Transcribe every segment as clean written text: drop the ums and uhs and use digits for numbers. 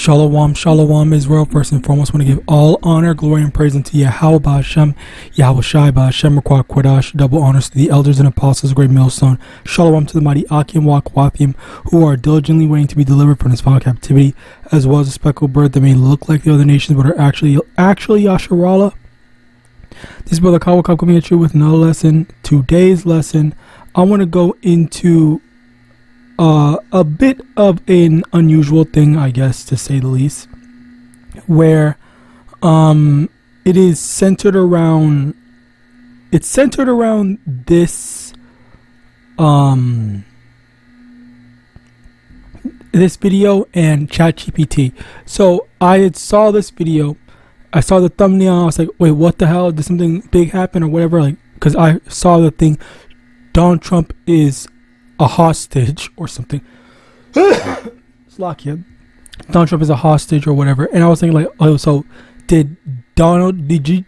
Shalom, shalom, Israel. First and foremost, I want to give all honor, glory, and praise unto YAHAWAH BaHashem, YAHAWASHI BaHashem, Requah Quadash, double honors to the elders and apostles, great millstone. Shalom to the mighty Akim Wakwathium, who are diligently waiting to be delivered from this final captivity, as well as a speckled bird that may look like the other nations, but are actually Yasharallah. This is Brother Kawakab coming at you with another lesson. Today's lesson, I want to go into a bit of an unusual thing, I guess, to say the least, where it is centered around this this video and ChatGPT. So I saw this video, I saw the thumbnail, I was like, wait, what the hell, did something big happen or whatever? Like, because I saw the thing, Donald Trump is a hostage or something. Slack, yeah. Donald Trump is a hostage or whatever, and I was thinking like, oh, so did DJT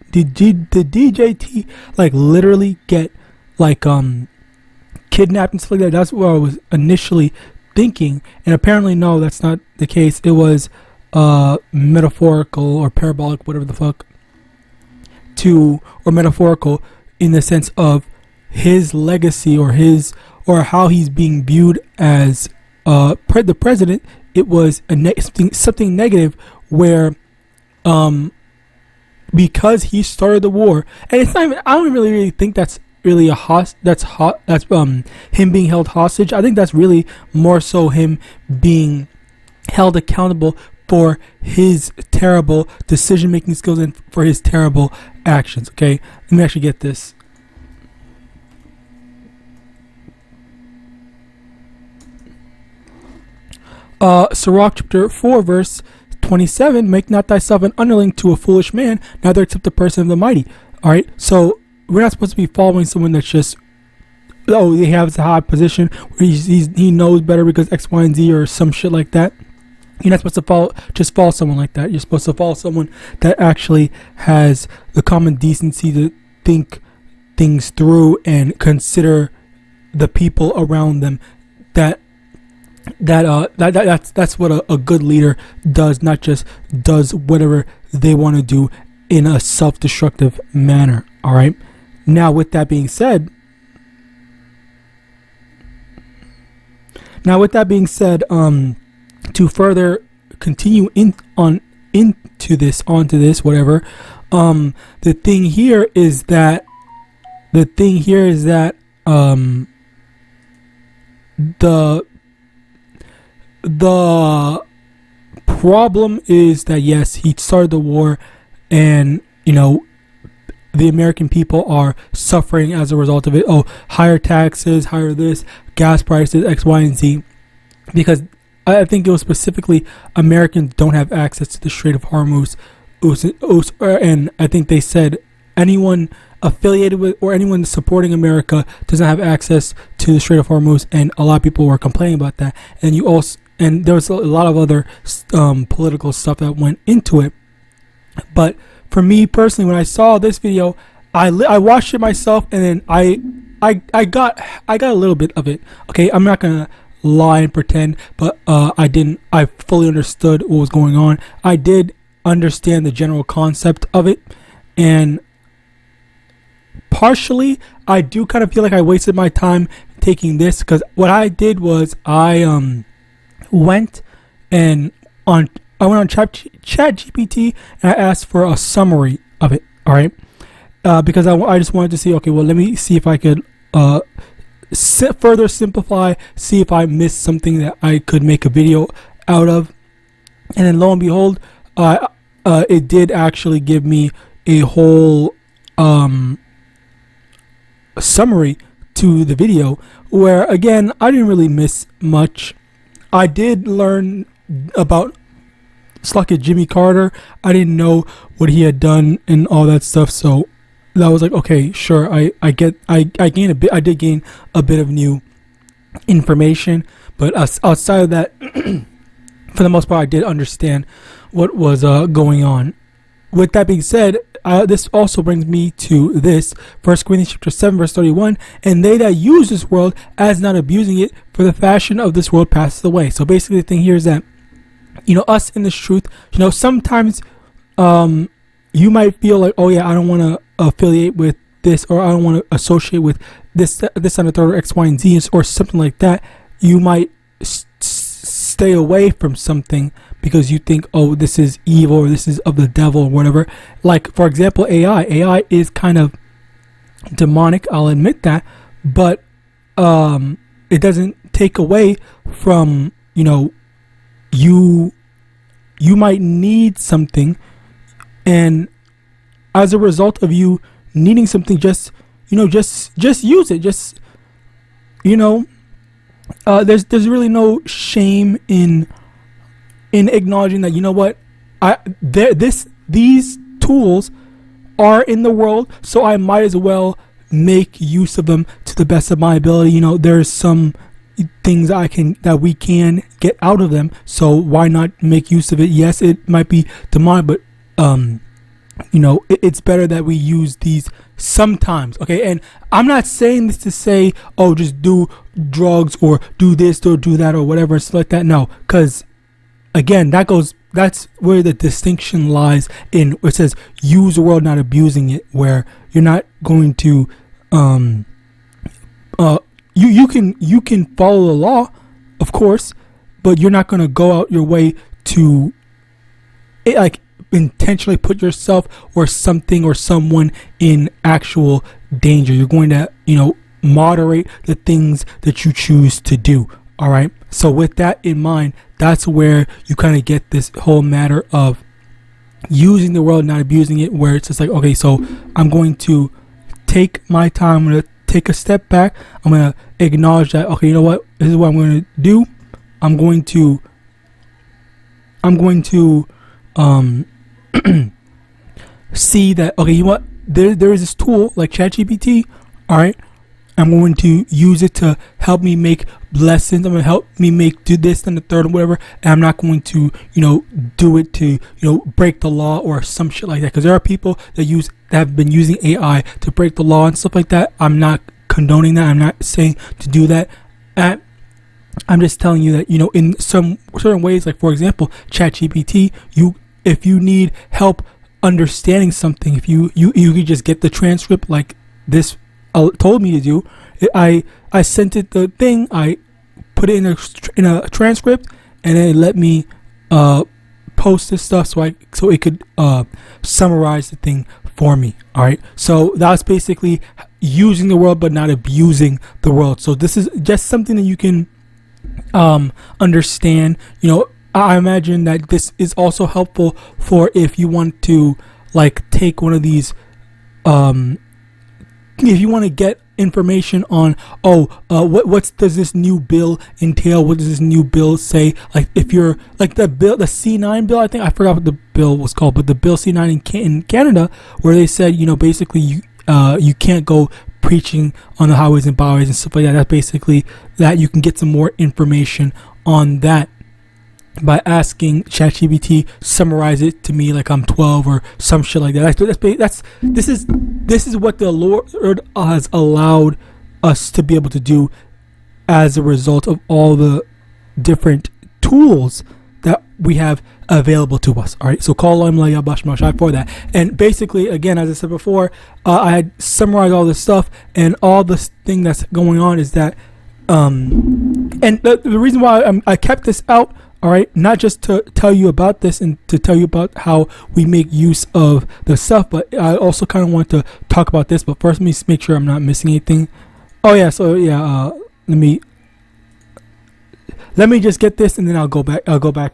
like literally get like kidnapped and stuff like that? That's what I was initially thinking, and apparently no, that's not the case. It was metaphorical or parabolic, whatever the fuck, or metaphorical in the sense of his legacy or how he's being viewed as the president. It was something negative where because he started the war, and it's not even, I don't really think that's really that's him being held hostage. I think that's really more so him being held accountable for his terrible decision making skills and for his terrible actions. Okay, let me actually get this. Sirach chapter 4 verse 27, make not thyself an underling to a foolish man, neither accept the person of the mighty. Alright, so we're not supposed to be following someone that's just, oh, he has a high position where he knows better because X, Y, and Z or some shit like that. You're not supposed to follow someone like that. You're supposed to follow someone that actually has the common decency to think things through and consider the people around them. That's what a good leader does, not just does whatever they want to do in a self-destructive manner. All right. Now, with that being said, to further continue onto this, whatever. The thing here is that the problem is that, yes, he started the war, and the American people are suffering as a result of it. Oh, higher taxes, higher this, gas prices, X, Y, and Z, because I think it was specifically Americans don't have access to the Strait of Hormuz, and I think they said anyone affiliated with or anyone supporting America does not have access to the Strait of Hormuz, and a lot of people were complaining about that. And there was a lot of other political stuff that went into it. But for me personally, when I saw this video, I watched it myself, and then I got a little bit of it. Okay, I'm not gonna lie and pretend, but I fully understood what was going on. I did understand the general concept of it, and partially I do kind of feel like I wasted my time taking this, because what I did was I went on ChatGPT and I asked for a summary of it. All right, because I just wanted to see, okay, well, let me see if I could further simplify, see if I missed something that I could make a video out of. And then lo and behold, it did actually give me a whole summary to the video, where again I didn't really miss much. I did learn about Jimmy Carter. I didn't know what he had done and all that stuff, so that was like, okay, sure, I did gain a bit of new information, but outside of that, for the most part, I did understand what was going on. With that being said, this also brings me to this 1 Corinthians chapter 7 verse 31, and they that use this world as not abusing it, for the fashion of this world passes away. So basically the thing here is that us in this truth, sometimes you might feel like, oh yeah, I don't want to affiliate with this, or I don't want to associate with this and the third, or X, Y, and Z, or something like that. You might stay away from something because you think, oh, this is evil, or this is of the devil, or whatever. Like, for example, AI is kind of demonic, I'll admit that, but it doesn't take away from, you might need something, and as a result of you needing something, just use it. There's really no shame in acknowledging that, these tools are in the world, so I might as well make use of them to the best of my ability. There's some things that we can get out of them, so why not make use of it? Yes, it might be demonic, but it's better that we use these sometimes. Okay, and I'm not saying this to say, oh, just do drugs or do this or do that or whatever, stuff like that. No, because again, that's where the distinction lies in where it says use the world, not abusing it, where you're not going to you can follow the law, of course, but you're not going to go out your way to intentionally put yourself or something or someone in actual danger. You're going to moderate the things that you choose to do. All right, so with that in mind, that's where you kind of get this whole matter of using the world, not abusing it, where it's just like, okay, so I'm going to take my time, I'm going to take a step back, I'm going to acknowledge that, okay, you know what, this is what I'm going to do. I'm going to see that, okay, you know what, there is this tool like ChatGPT. All right, I'm going to use it to help me make lessons. I'm going to help me do this and the third and whatever. And I'm not going to, do it to, break the law or some shit like that. Because there are people that have been using AI to break the law and stuff like that. I'm not condoning that. I'm not saying to do that. I'm just telling you that, in some certain ways, like for example, ChatGPT, if you need help understanding something, if you could just get the transcript like this told me to do. I sent it the thing, I put it in a transcript, and then it let me post this stuff so it could summarize the thing for me. All right, so that's basically using the world but not abusing the world. So this is just something that you can understand. I imagine that this is also helpful for if you want to take one of these if you want to get information on what does this new bill entail, what does this new bill say, like if you're like the C9 bill, I forgot what the bill was called, but the bill C9 in Canada, where they said basically you can't go preaching on the highways and byways and stuff like that. That's basically that you can get some more information on that by asking ChatGPT summarize it to me like I'm 12 or some shit like that. This is what the Lord has allowed us to be able to do as a result of all the different tools that we have available to us. All right, so call on MANASHAH for that. And basically, again, as I said before, I had summarized all this stuff, and all this thing that's going on is that and the reason why I kept this out, all right, not just to tell you about this and to tell you about how we make use of the stuff, but I also kind of want to talk about this. But first, let me make sure I'm not missing anything. Oh yeah, so yeah, let me just get this, and then I'll go back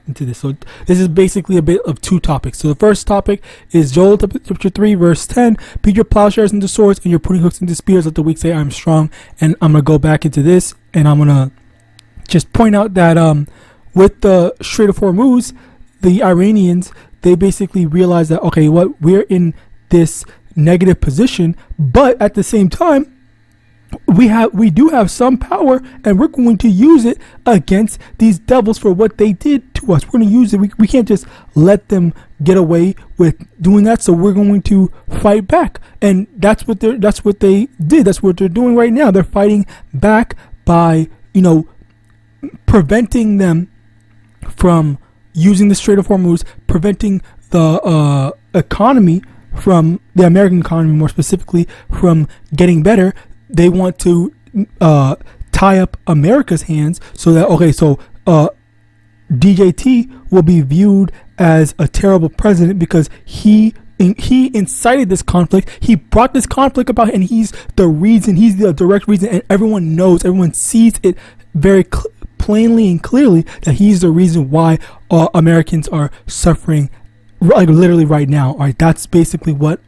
into this. So this is basically a bit of two topics. So the first topic is Joel chapter 3 verse 10. Beat your plowshares into swords and your pruning hooks into spears. Let the weak say, I'm strong. And I'm gonna go back into this, and I'm gonna just point out that with the Strait of Hormuz, the Iranians, they basically realized that, okay, we're in this negative position, but at the same time, we do have some power, and we're going to use it against these devils for what they did to us. We're going to use it. We can't just let them get away with doing that. So we're going to fight back, and that's what they did. That's what they're doing right now. They're fighting back by preventing them from using the Strait of Hormuz, preventing the economy from the American economy, more specifically, from getting better. They want to tie up America's hands so that DJT will be viewed as a terrible president because he incited this conflict. He brought this conflict about, and he's the reason. He's the direct reason, and everyone knows, everyone sees it very plainly and clearly that he's the reason why Americans are suffering, like literally right now. All right, that's basically what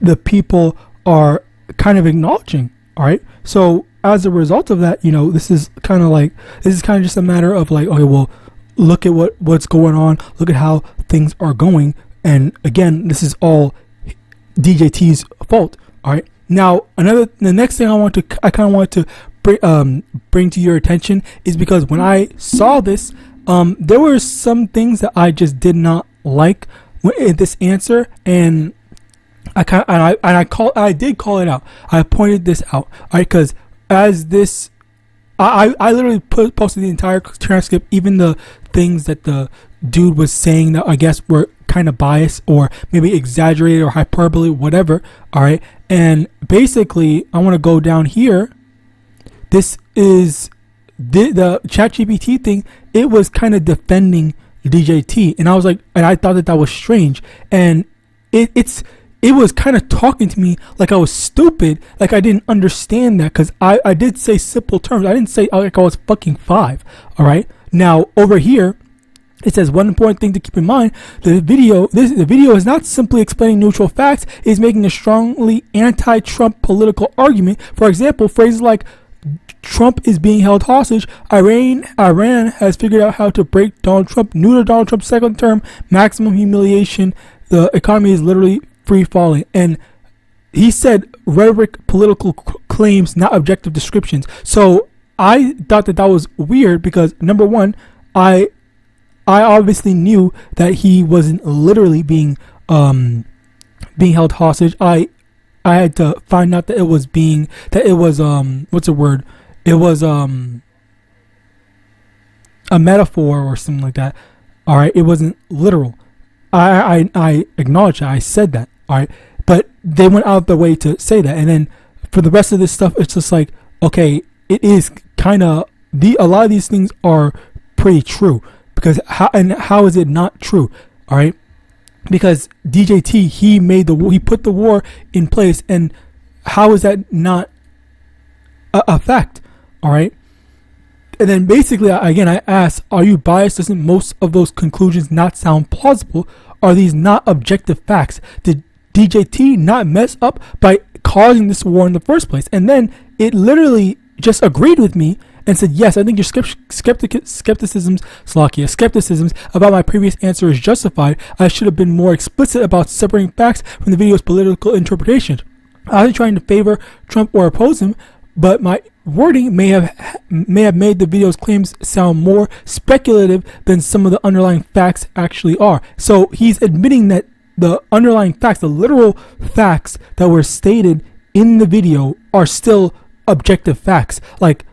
the people are kind of acknowledging. All right, so as a result of that, this is kind of just a matter of like, okay, well, look at what's going on. Look at how things are going. And again, this is all DJT's fault. All right. Now, the next thing I kind of want to bring to your attention is because when I saw this, there were some things that I just did not like in this answer, and I did call it out. I pointed this out. All right, because as this, I literally posted the entire transcript, even the things that the dude was saying that I guess were kind of biased or maybe exaggerated or hyperbole, whatever. All right, and basically I want to go down here. This is the ChatGPT thing. It was kind of defending DJT, and I was like, and I thought that was strange, and it was kind of talking to me like I was stupid, like I didn't understand that, because I did say simple terms. I didn't say like I was fucking 5. All right. Now over here, it says one important thing to keep in mind: the video is not simply explaining neutral facts; it is making a strongly anti-Trump political argument. For example, phrases like "Trump is being held hostage," Iran has figured out how to break Donald Trump, neuter Donald Trump's second term, maximum humiliation, the economy is literally free falling. And he said rhetoric, political claims, not objective descriptions. So I thought that was weird because, number one, I obviously knew that he wasn't literally being held hostage. I had to find out that it was what's the word? It was a metaphor or something like that. All right, it wasn't literal. I acknowledge that. I said that. All right, but they went out of their way to say that. And then for the rest of this stuff, it's just like, okay, it is kind of a lot of these things are pretty true, because how is it not true? All right, because DJT, he put the war in place, and how is that not a fact? All right. And then basically, again, I asked, are you biased? Doesn't most of those conclusions not sound plausible? Are these not objective facts? Did DJT not mess up by causing this war in the first place? And then it literally just agreed with me and said, yes, I think your skepticisms about my previous answer is justified. I should have been more explicit about separating facts from the video's political interpretation. I wasn't trying to favor Trump or oppose him, but my wording may have made the video's claims sound more speculative than some of the underlying facts actually are. So he's admitting that the underlying facts, the literal facts that were stated in the video, are still objective facts. Like,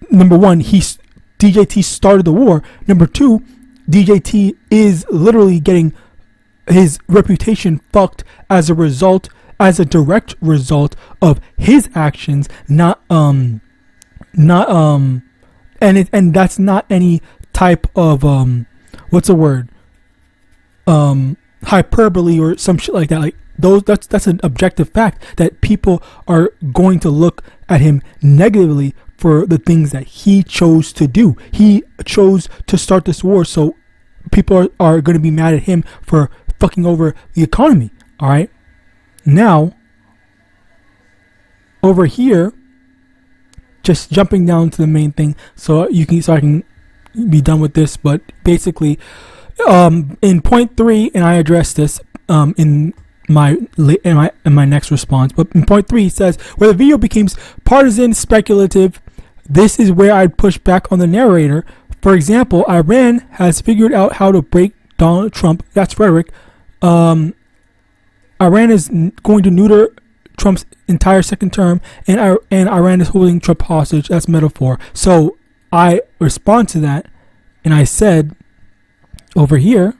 number one, DJT started the war. Number two, DJT is literally getting his reputation fucked as a direct result of his actions, and that's not any type of what's the word, hyperbole or some shit like that. Like that's an objective fact that people are going to look at him negatively for the things that he chose to do. He chose to start this war, so people are going to be mad at him for fucking over the economy. All right. Now, over here, just jumping down to the main thing, so I can be done with this. But basically, in point 3, and I addressed this in my next response. But in point 3, he says, where the video becomes partisan, speculative, this is where I'd push back on the narrator. For example, Iran has figured out how to break Donald Trump. That's rhetoric. Iran is going to neuter Trump's entire second term, and Iran is holding Trump hostage. That's metaphor. So I respond to that, and I said over here,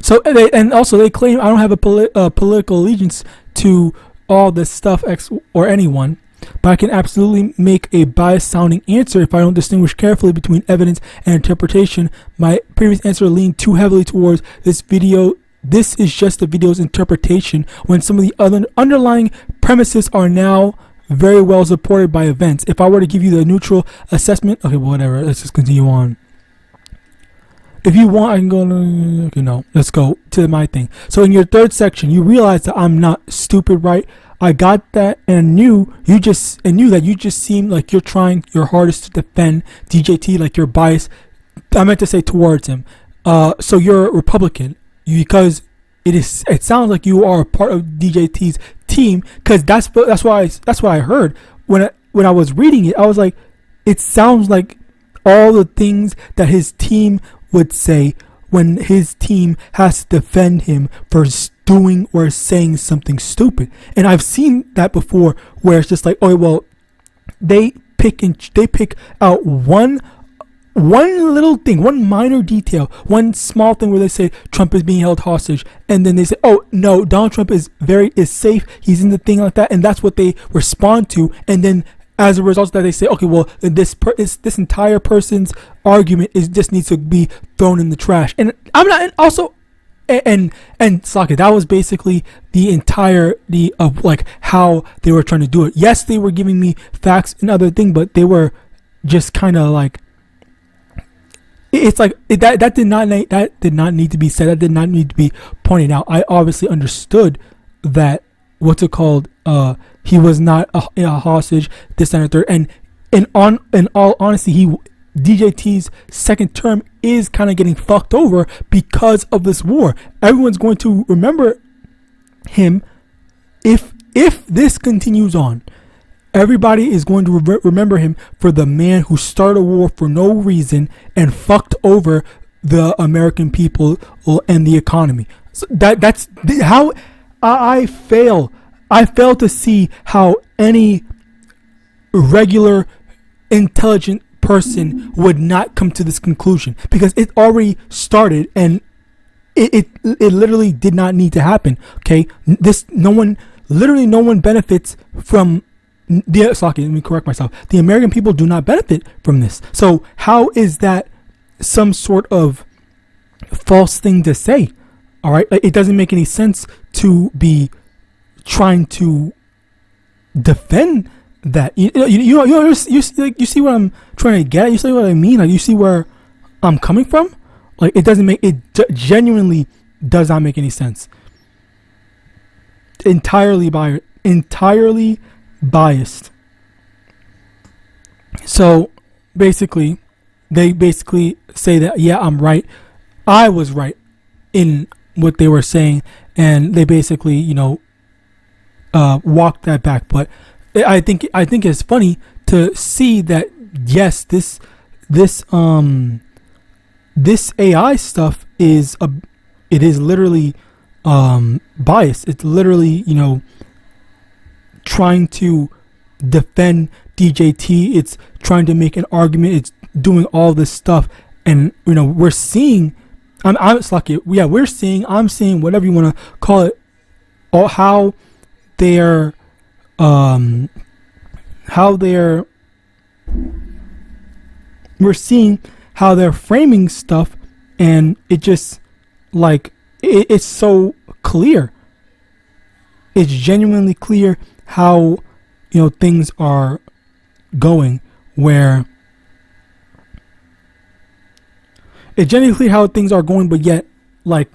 so and also they claim I don't have a political allegiance to all this stuff X or anyone, but I can absolutely make a biased sounding answer if I don't distinguish carefully between evidence and interpretation. My previous answer leaned too heavily towards this video. This is just the video's interpretation when some of the other underlying premises are now very well supported by events. If I were to give you the neutral assessment, okay, well, whatever, let's just continue on. If you want, I can go, okay, no, let's go to my thing. So in your third section, you realize that I'm not stupid, right? I got that and knew that you just seem like you're trying your hardest to defend DJT, like you're biased. I meant to say towards him. So you're a Republican because it sounds like you are a part of DJT's team, because that's what I heard when I was reading it. I was like, it sounds like all the things that his team would say when his team has to defend him for doing or saying something stupid. And I've seen that before, where it's just like, oh well, they pick out one little thing, one minor detail, one small thing where they say Trump is being held hostage, and then they say, oh no, Donald Trump is safe, he's in the thing like that, and that's what they respond to. And then as a result of that, they say, okay, well, this entire person's argument just needs to be thrown in the trash. And I'm not, and also, and Saki, that was basically the entirety of like how they were trying to do it. Yes, they were giving me facts and other things, but they were just kind of like, it's like that did not need to be said. That did not need to be pointed out. I obviously understood that he was not a hostage, this and the third. And in all honesty, DJT's second term is kind of getting fucked over because of this war. Everyone's going to remember him if this continues on. Everybody is going to remember him for the man who started a war for no reason and fucked over the American people and the economy. So that's how I fail to see how any regular intelligent person would not come to this conclusion, because it already started and it literally did not need to happen. Okay, no one benefits from let me correct myself. The American people do not benefit from this. So how is that some sort of false thing to say? All right, it doesn't make any sense to be trying to defend that. You see what I'm trying to get at? You see what I mean? Like, you see where I'm coming from? Like, genuinely does not make any sense. Entirely biased. So basically, they say that, yeah, I'm right. I was right in what they were saying, and they basically, walked that back. But I think it's funny to see that, yes, this AI stuff is literally biased. It's literally, trying to defend DJT. It's trying to make an argument. It's doing all this stuff, and we're seeing. I'm seeing whatever you want to call it, or how they're we're seeing how they're framing stuff, and it just like it's so clear. It's genuinely clear how things are going, where it's genuinely clear how things are going, but yet like,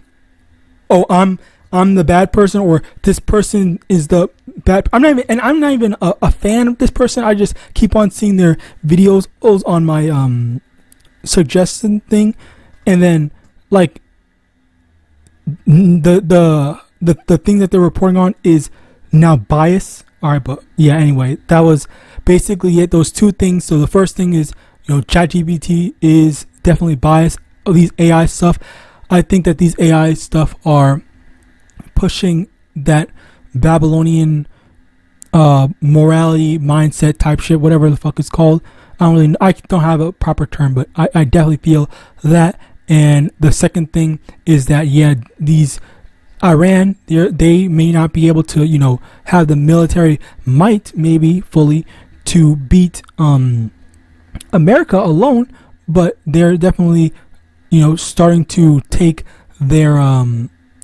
oh, I'm the bad person, or this person is the bad. I'm not even a fan of this person. I just keep on seeing their videos on my suggestion thing, and then like the thing that they're reporting on is now bias. All right, but yeah, anyway, that was basically it. Those two things. So the first thing is, ChatGPT is definitely biased. These AI stuff, I think that these AI stuff are pushing that Babylonian morality mindset type shit, whatever the fuck it's called. I don't have a proper term, but I definitely feel that. And the second thing is that, yeah, these Iran, they may not be able to, you know, have the military might maybe fully to beat America alone, but they're definitely, you know, starting to take their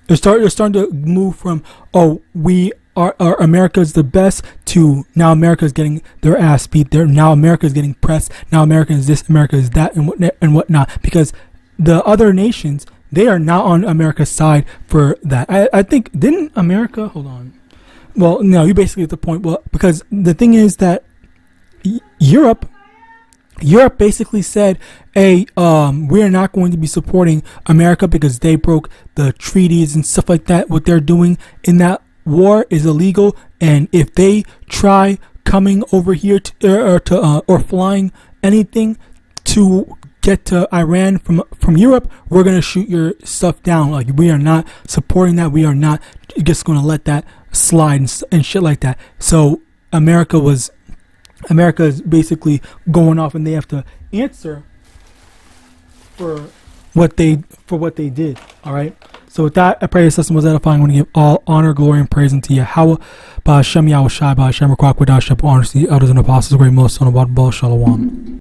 they're starting to move from, oh, we are America's the best, to now America's getting their ass beat. Now America's getting pressed. Now America is this, America is that, and whatnot, because the other nations, they are not on America's side for that. I think, didn't America, hold on. Well, no, you basically get the point. Well, because the thing is that Europe basically said, hey, we're not going to be supporting America because they broke the treaties and stuff like that. What they're doing in that war is illegal, and if they try coming over here or flying anything to get to Iran from Europe, we're gonna shoot your stuff down. Like, we are not supporting that. We are not just gonna let that slide and shit like that. So America is basically going off, and they have to answer for what they did. All right. So with that, I pray this lesson was edifying. I want to give all honor, glory, and praise unto Yahawah, Ba'ashem, Yahawashi, Ba'ashem, Rakwa, Quadash, honor to the elders and apostles, great most, son of God, Shalom.